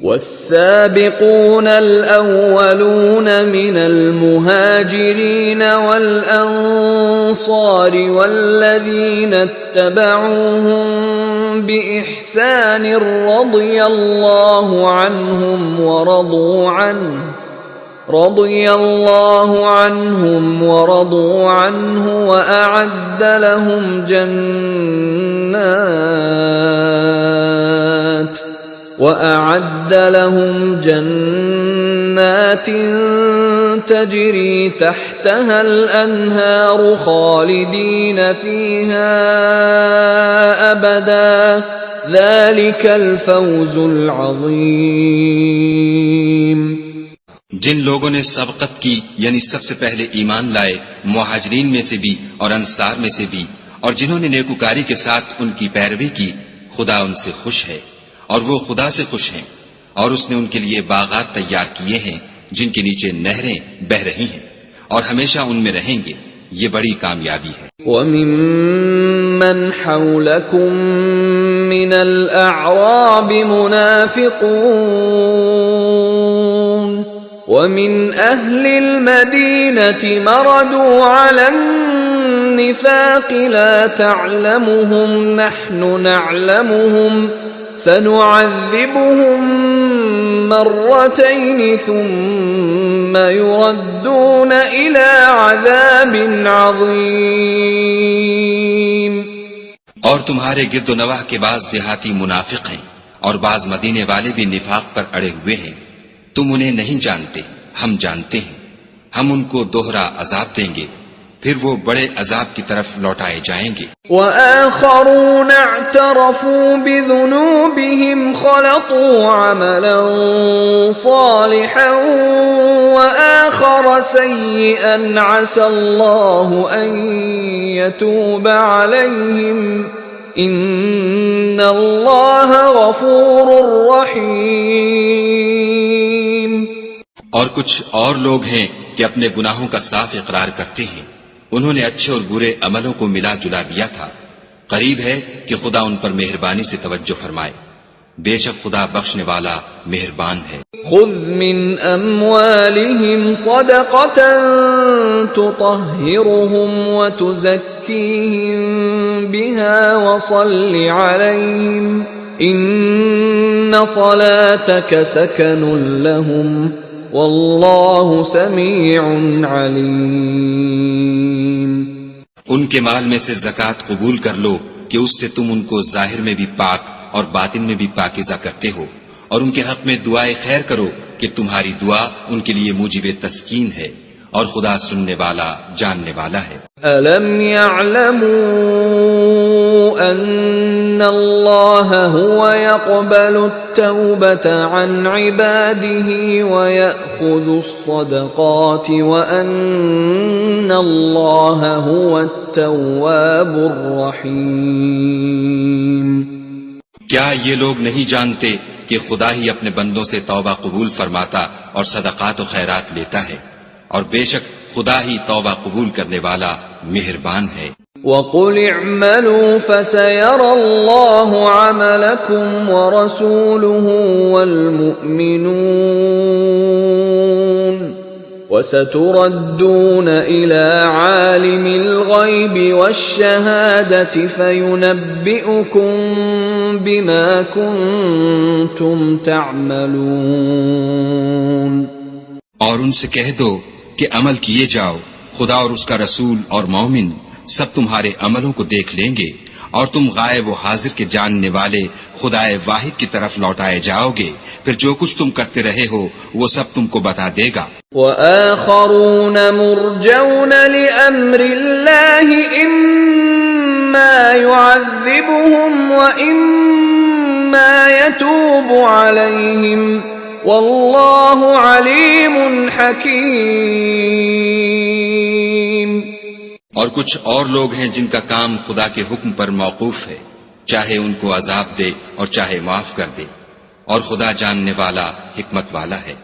والسابقون الأولون من المهاجرين والأنصار والذين اتبعوهم بإحسان رضي الله عنهم ورضوا عنه وأعد لهم جنات تجري تحتها الأنهار خالدين فيها أبدا ذلك الفوز العظيم۔ جن لوگوں نے سبقت کی یعنی سب سے پہلے ایمان لائے، مہاجرین میں سے بھی اور انصار میں سے بھی، اور جنہوں نے نیکوکاری کے ساتھ ان کی پیروی کی، خدا ان سے خوش ہے اور وہ خدا سے خوش ہیں، اور اس نے ان کے لیے باغات تیار کیے ہیں جن کے نیچے نہریں بہ رہی ہیں اور ہمیشہ ان میں رہیں گے، یہ بڑی کامیابی ہے۔ وَمِمَّنْ حَوْلَكُمْ مِنَ الْأَعْرَابِ مُنَافِقُونَ وَمِنْ أَهْلِ الْمَدِينَةِ مَرَدُوا عَلَى النِّفَاقِ لَا تَعْلَمُهُمْ نَحْنُ نَعْلَمُهُمْ سَنُعَذِّبُهُمْ مرتين ثم يردون إلى عذاب عظيم۔ اور تمہارے گرد و نواح کے بعض دیہاتی منافق ہیں اور بعض مدینے والے بھی نفاق پر اڑے ہوئے ہیں، تم انہیں نہیں جانتے، ہم جانتے ہیں، ہم ان کو دوہرا عذاب دیں گے، پھر وہ بڑے عذاب کی طرف لوٹائے جائیں گے۔ وآخرون اعترفوا بذنوبهم خلطوا عملا صالحا وآخر سيئا عسى الله أن يتوب عليهم إن الله غفور رحيم۔ اور کچھ اور لوگ ہیں کہ اپنے گناہوں کا صاف اقرار کرتے ہیں، انہوں نے اچھے اور برے عملوں کو ملا جلا دیا تھا، قریب ہے کہ خدا ان پر مہربانی سے توجہ فرمائے، بے شک خدا بخشنے والا مہربان ہے۔ خذ من اموالهم صدقة تطهرهم وتزكيهم بها وصل عليهم ان صلاتك سكن لهم واللہ سمیع علیم۔ ان کے مال میں سے زکوٰۃ قبول کر لو کہ اس سے تم ان کو ظاہر میں بھی پاک اور باطن میں بھی پاکیزہ کرتے ہو، اور ان کے حق میں دعائے خیر کرو کہ تمہاری دعا ان کے لیے موجب تسکین ہے، اور خدا سننے والا جاننے والا ہے۔ أَلَمْ يَعْلَمُوا أَنَّ اللَّهَ هُوَ يَقْبَلُ التَّوْبَةَ عَنْ عِبَادِهِ وَيَأْخُذُ الصَّدَقَاتِ وَأَنَّ اللَّهَ هُوَ التَّوَّابُ الرَّحِيمُ۔ کیا یہ لوگ نہیں جانتے کہ خدا ہی اپنے بندوں سے توبہ قبول فرماتا اور صدقات و خیرات لیتا ہے، اور بے شک خدا ہی توبہ قبول کرنے والا مہربان ہے۔ وَقُلِ اعْمَلُوا فَسَيَرَى اللَّهُ عَمَلَكُمْ وَرَسُولُهُ وَالْمُؤْمِنُونَ وَسَتُرَدُّونَ إِلَى عَالِمِ الْغَيْبِ وَالشَّهَادَةِ فَيُنَبِّئُكُم بِمَا كُنتُمْ تَعْمَلُونَ۔ اور ان سے کہہ دو کہ عمل کیے جاؤ، خدا اور اس کا رسول اور مومن سب تمہارے عملوں کو دیکھ لیں گے، اور تم غائب و حاضر کے جاننے والے خدائے واحد کی طرف لوٹائے جاؤ گے، پھر جو کچھ تم کرتے رہے ہو وہ سب تم کو بتا دے گا۔ وآخرون مرجون لأمر الله إما يعذبهم وإما يتوب عليهم واللہ علیم حکیم۔ اور کچھ اور لوگ ہیں جن کا کام خدا کے حکم پر موقوف ہے، چاہے ان کو عذاب دے اور چاہے معاف کر دے، اور خدا جاننے والا حکمت والا ہے۔